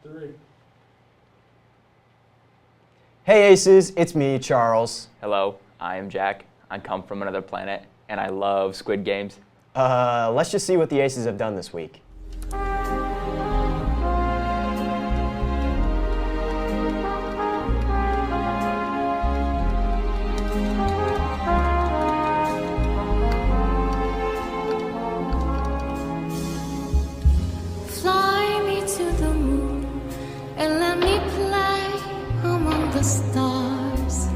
3. Hey Aces, it's me, Charles. Hello, I am Jack. I come from another planet, and I love Squid Games. Let's just see what the Aces have done this week. Fly me to the moon and let me play among the stars.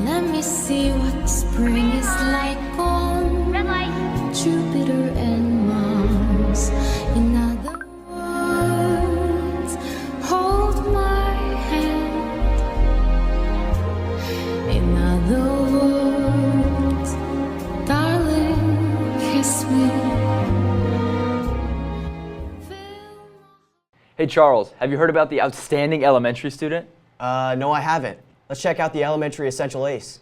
Let me see what spring is like on Jupiter and Mars. In other words, hold my hand. In other words, darling, kiss me. Hey Charles, have you heard about the outstanding elementary student? No, I haven't. Let's check out the elementary essential ace.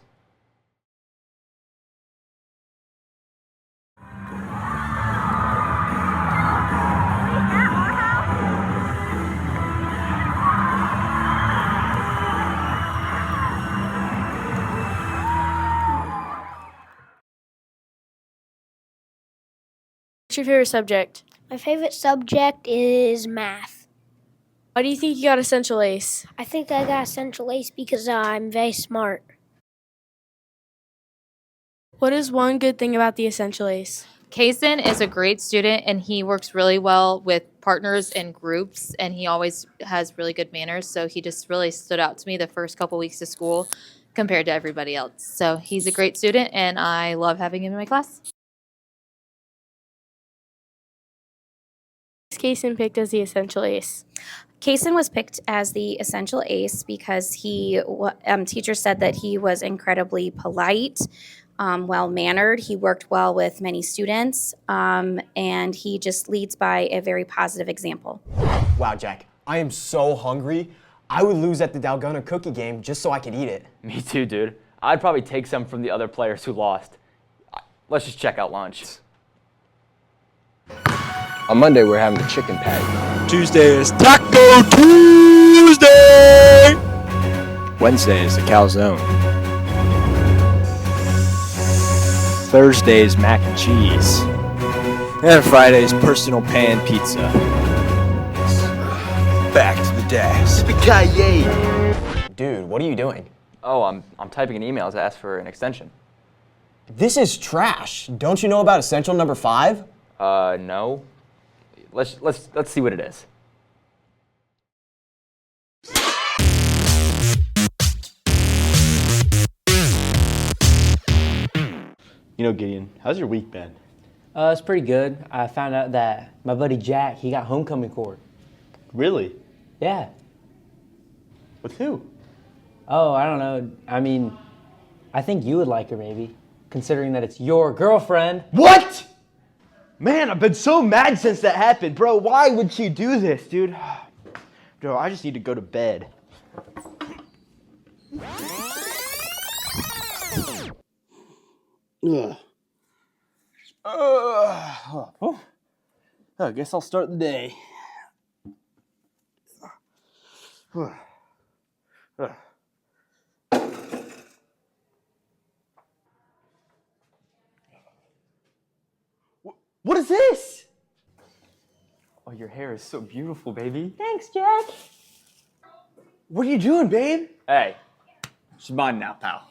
What's your favorite subject? My favorite subject is math. Why do you think you got Essential Ace? I think I got Essential Ace because I'm very smart. What is one good thing about the Essential Ace? Kaysen is a great student, and he works really well with partners and groups, and he always has really good manners. So he just really stood out to me the first couple weeks of school compared to everybody else. So he's a great student, and I love having him in my class. Is Kaysen picked as the Essential Ace? Kaysen was picked as the essential ace because teachers said that he was incredibly polite, well-mannered. He worked well with many students, and he just leads by a very positive example. Wow, Jack, I am so hungry. I would lose at the Dalgona cookie game just so I could eat it. Me too, dude. I'd probably take some from the other players who lost. Let's just check out lunch. On Monday, we're having the chicken patty. Tuesday is Taco Tuesday! Wednesday is the calzone. Thursday is mac and cheese. And Friday's personal pan pizza. Back to the desk. Dude, what are you doing? Oh, I'm typing an email to ask for an extension. This is trash. Don't you know about essential number 5? No. Let's see what it is. You know, Gideon, how's your week been? It's pretty good. I found out that my buddy Jack, he got homecoming court. Really? Yeah. With who? Oh, I don't know. I mean, I think you would like her maybe, considering that it's your girlfriend. What? Man, I've been so mad since that happened, bro. Why would she do this, dude? Bro, I just need to go to bed. Ugh. Oh, I guess I'll start the day. What is this? Oh, your hair is so beautiful, baby. Thanks, Jack. What are you doing, babe? Hey, she's mine now, pal.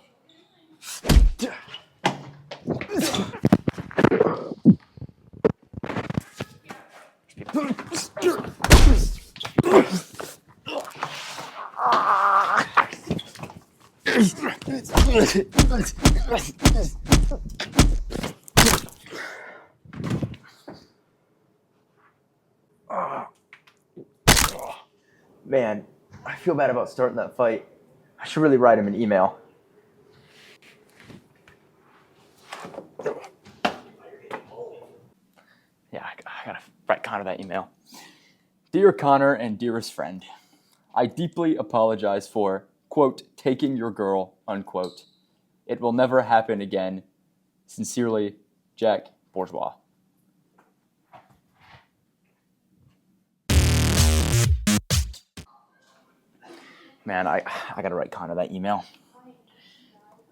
Man, I feel bad about starting that fight. I should really write him an email. Yeah, I gotta write Connor that email. Dear Connor and dearest friend, I deeply apologize for, quote, taking your girl, unquote. It will never happen again. Sincerely, Jack Bourgeois. Man, I gotta write Connor that email.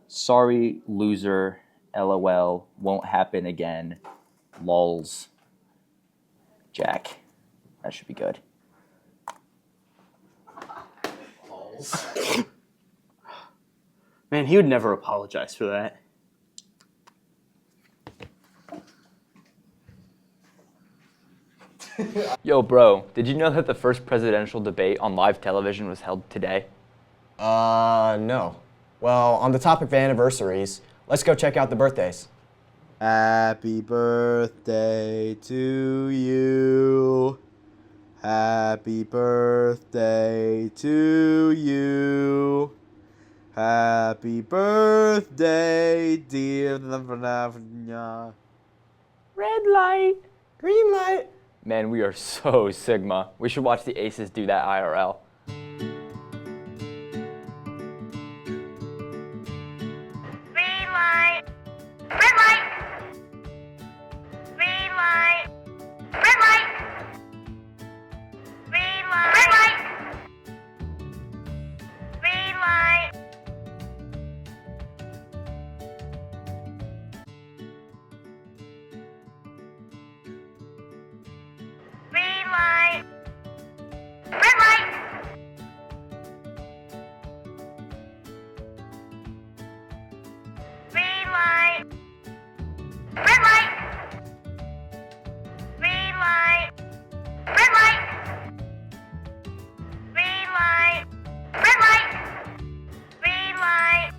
Sorry, loser. LOL. Won't happen again. Lols. Jack. That should be good. Man, he would never apologize for that. Yo, bro, did you know that the first presidential debate on live television was held today? No. Well, on the topic of anniversaries, let's go check out the birthdays. Happy birthday to you. Happy birthday to you. Happy birthday, dear. Red light. Green light. Man, we are so Sigma. We should watch the Aces do that IRL. Green light. Red light. Green light. Red light. Green light. Red light. Green light. Green light. Red light. Green light. Red light. Green light. Red light. Green light. Red light. Green light.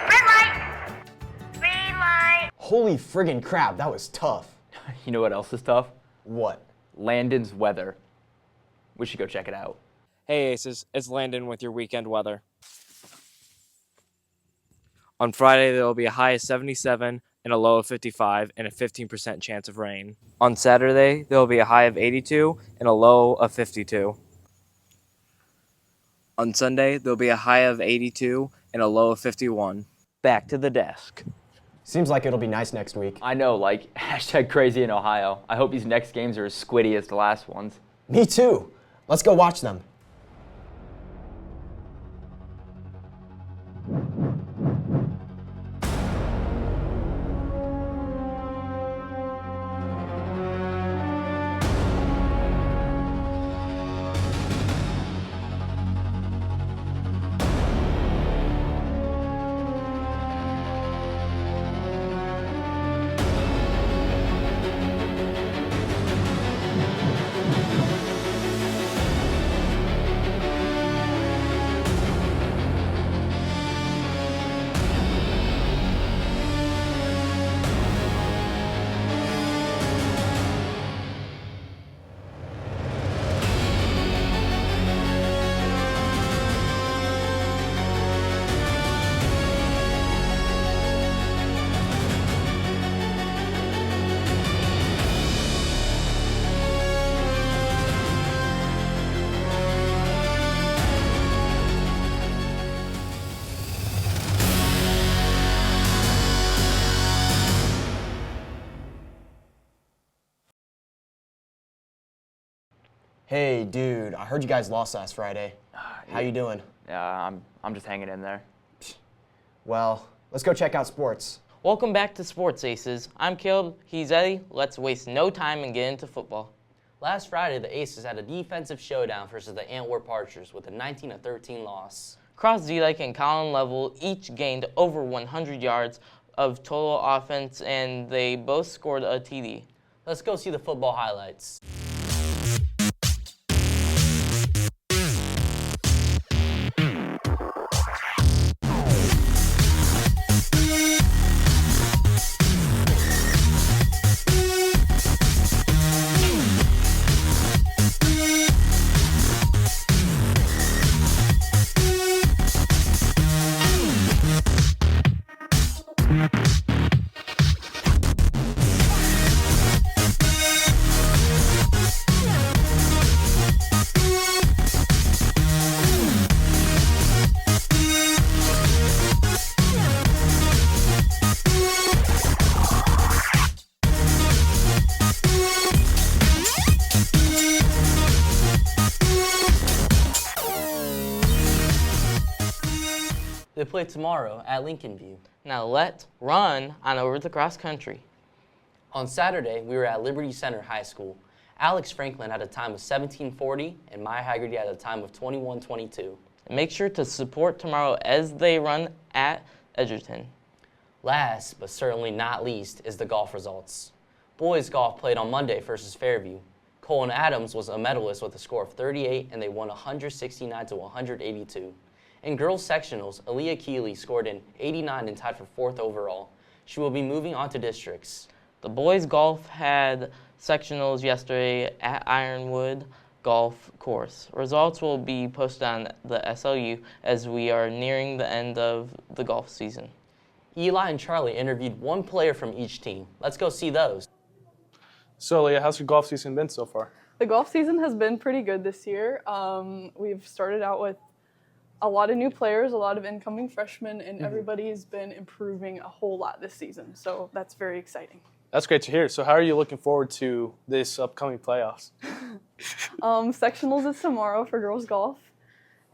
Red light. Green light. Holy friggin' crap, that was tough. You know what else is tough? What? Landon's weather. We should go check it out. Hey Aces, it's Landon with your weekend weather. On Friday, there will be a high of 77 and a low of 55 and a 15% chance of rain. On Saturday, there will be a high of 82 and a low of 52. On Sunday, there will be a high of 82 and a low of 51. Back to the desk. Seems like it'll be nice next week. I know, like, hashtag crazy in Ohio. I hope these next games are as squiddy as the last ones. Me too. Let's go watch them. Hey, dude, I heard you guys lost last Friday. How you doing? Yeah, I'm just hanging in there. Well, let's go check out sports. Welcome back to Sports Aces. I'm Caleb, he's Eddie. Let's waste no time and get into football. Last Friday, the Aces had a defensive showdown versus the Antwerp Archers with a 19-13 loss. Cross Zedek and Colin Level each gained over 100 yards of total offense, and they both scored a TD. Let's go see the football highlights. They play tomorrow at Lincoln View. Now let's run on over to cross country. On Saturday, we were at Liberty Center High School. Alex Franklin had a time of 17:40 and Maya Haggerty had a time of 21:22. Make sure to support tomorrow as they run at Edgerton. Last, but certainly not least, is the golf results. Boys golf played on Monday versus Fairview. Colin Adams was a medalist with a score of 38, and they won 169 to 182. In girls sectionals, Aaliyah Keeley scored an 89 and tied for 4th overall. She will be moving on to districts. The boys golf had sectionals yesterday at Ironwood Golf Course. Results will be posted on the SLU as we are nearing the end of the golf season. Eli and Charlie interviewed one player from each team. Let's go see those. So, Leah, how's your golf season been so far? The golf season has been pretty good this year. We've started out with a lot of new players, a lot of incoming freshmen, and everybody's been improving a whole lot this season. So that's very exciting. That's great to hear. So how are you looking forward to this upcoming playoffs? Sectionals is tomorrow for girls golf,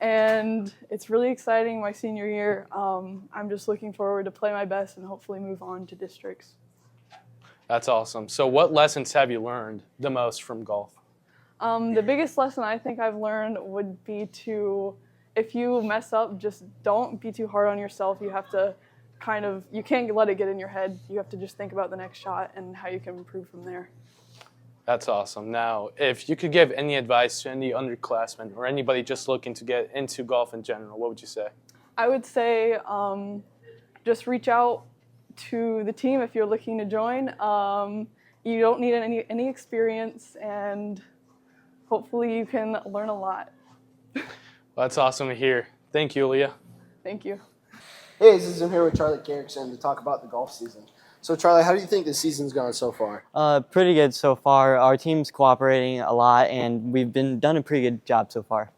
and it's really exciting my senior year. I'm just looking forward to play my best and hopefully move on to districts. That's awesome. So what lessons have you learned the most from golf? The biggest lesson I think I've learned would be to, if you mess up, just don't be too hard on yourself. You have to you can't let it get in your head. You have to just think about the next shot and how you can improve from there. That's awesome. Now, if you could give any advice to any underclassmen or anybody just looking to get into golf in general, what would you say? I would say just reach out to the team if you're looking to join. You don't need any experience, and hopefully you can learn a lot. Well, that's awesome to hear. Thank you, Leah. Thank you. Hey, this is Zim here with Charlie Carrickson to talk about the golf season. So, Charlie, how do you think the season's gone so far? Pretty good so far. Our team's cooperating a lot, and we've done a pretty good job so far.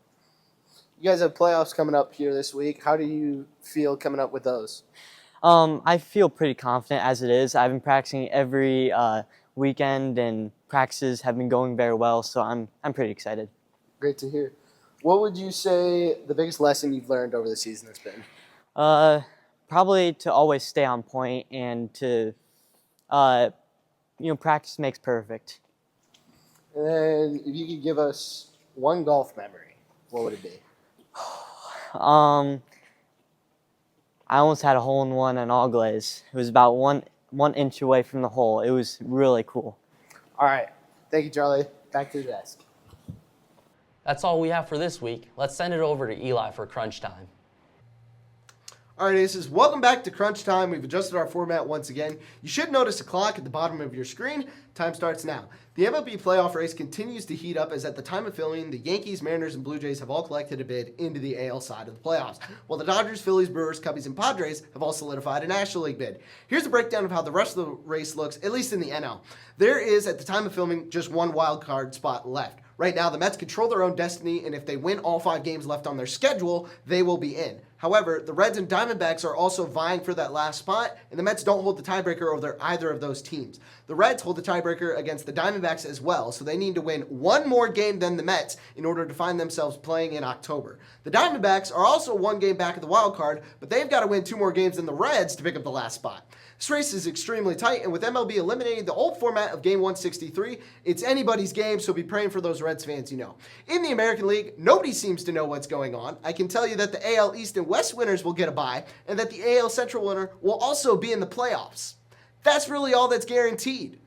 You guys have playoffs coming up here this week. How do you feel coming up with those? I feel pretty confident as it is. I've been practicing every weekend, and practices have been going very well, so I'm pretty excited. Great to hear. What would you say the biggest lesson you've learned over the season has been? Probably to always stay on point and to, practice makes perfect. And then if you could give us one golf memory, what would it be? I almost had a hole-in-one on All Glaze. It was about one inch away from the hole. It was really cool. All right. Thank you, Charlie. Back to the desk. That's all we have for this week. Let's send it over to Eli for crunch time. All right, Aces, welcome back to Crunch Time. We've adjusted our format once again. You should notice a clock at the bottom of your screen. Time starts now. The MLB playoff race continues to heat up as at the time of filming, the Yankees, Mariners, and Blue Jays have all collected a bid into the AL side of the playoffs, while the Dodgers, Phillies, Brewers, Cubbies, and Padres have all solidified a National League bid. Here's a breakdown of how the rest of the race looks, at least in the NL. There is, at the time of filming, just one wild card spot left. Right now, the Mets control their own destiny, and if they win all 5 games left on their schedule, they will be in. However, the Reds and Diamondbacks are also vying for that last spot, and the Mets don't hold the tiebreaker over either of those teams. The Reds hold the tiebreaker against the Diamondbacks as well, so they need to win one more game than the Mets in order to find themselves playing in October. The Diamondbacks are also 1 game back of the wild card, but they've got to win 2 more games than the Reds to pick up the last spot. This race is extremely tight, and with MLB eliminating the old format of Game 163, it's anybody's game, so be praying for those Reds fans you know. In the American League, nobody seems to know what's going on. I can tell you that the AL East and West winners will get a bye, and that the AL Central winner will also be in the playoffs. That's really all that's guaranteed.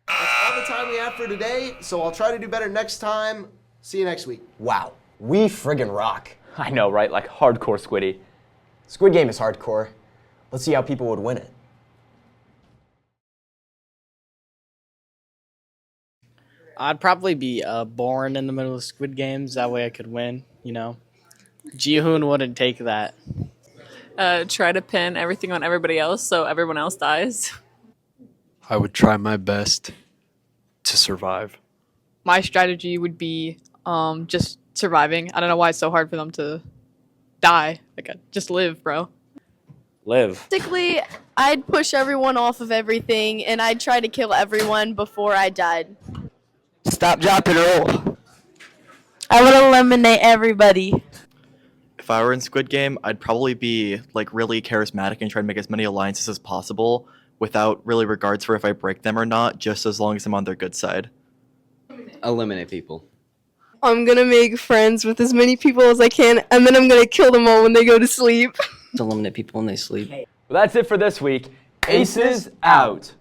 That's all the time we have for today, so I'll try to do better next time. See you next week. Wow, we friggin' rock. I know, right? Like hardcore Squiddy. Squid Game is hardcore. Let's see how people would win it. I'd probably be born in the middle of Squid Games. That way I could win, you know. Ji-hoon wouldn't take that. Try to pin everything on everybody else so everyone else dies. I would try my best to survive. My strategy would be just surviving. I don't know why it's so hard for them to die. Just live, bro. Live. Basically, I'd push everyone off of everything, and I'd try to kill everyone before I died. Stop, drop, and roll. I would eliminate everybody. if I were in Squid Game, I'd probably be like really charismatic and try to make as many alliances as possible without really regards for if I break them or not, just as long as I'm on their good side. Eliminate people. I'm gonna make friends with as many people as I can, and then I'm gonna kill them all when they go to sleep. Eliminate people when they sleep. Well, that's it for this week. Aces out.